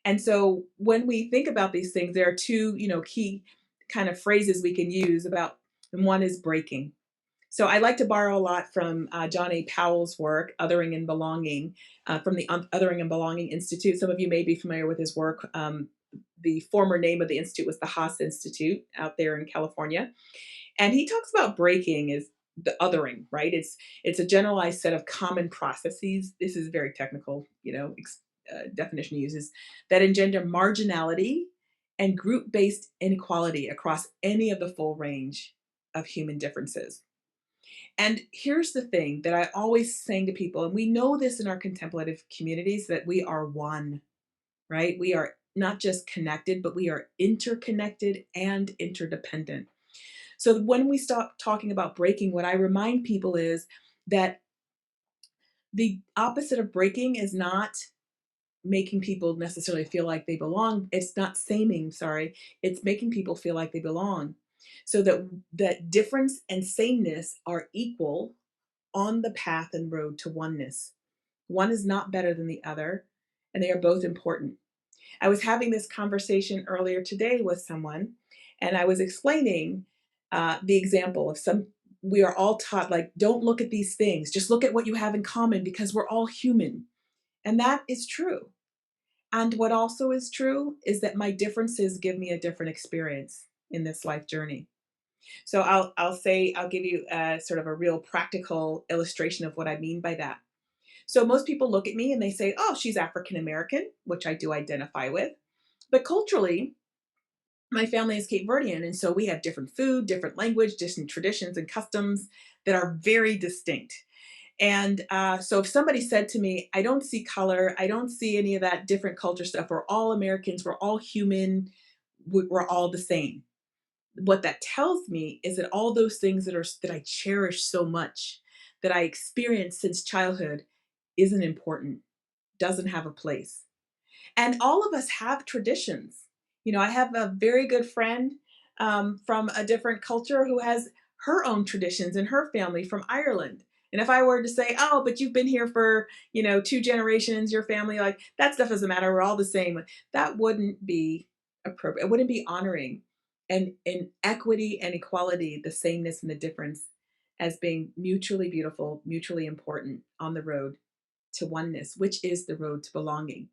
And so when we think about these things, there are two, key kind of phrases we can use about, and one is breaking. So I like to borrow a lot from John A. Powell's work, Othering and Belonging, from the Othering and Belonging Institute. Some of you may be familiar with his work. The former name of the institute was the Haas Institute out there in California, and he talks about breaking is the othering, right? It's a generalized set of common processes. This is very technical, definition he uses that engender marginality and group-based inequality across any of the full range of human differences. And here's the thing that I always saying to people, and we know this in our contemplative communities, that we are one, right? We are not just connected, but we are interconnected and interdependent. So when we stop talking about breaking, what I remind people is that the opposite of breaking is not making people necessarily feel like they belong. It's not saming, sorry. It's making people feel like they belong. So that difference and sameness are equal on the path and road to oneness. One is not better than the other, and they are both important. I was having this conversation earlier today with someone, and I was explaining the example of some. We are all taught, like, don't look at these things, just look at what you have in common because we're all human. And that is true. And what also is true is that my differences give me a different experience in this life journey. So I'll give you a sort of a real practical illustration of what I mean by that. So most people look at me and they say, "Oh, she's African American," which I do identify with. But culturally, my family is Cape Verdean, and so we have different food, different language, different traditions and customs that are very distinct. And so if somebody said to me, "I don't see color, I don't see any of that different culture stuff. We're all Americans, we're all human, we're all the same." What that tells me is that all those things that I cherish so much, that I experienced since childhood, isn't important, doesn't have a place. And all of us have traditions. I have a very good friend from a different culture who has her own traditions in her family from Ireland. And if I were to say, "Oh, but you've been here for, two generations, your family, like that stuff doesn't matter, we're all the same," that wouldn't be appropriate. It wouldn't be honoring. And in equity and equality, the sameness and the difference as being mutually beautiful, mutually important on the road to oneness, which is the road to belonging.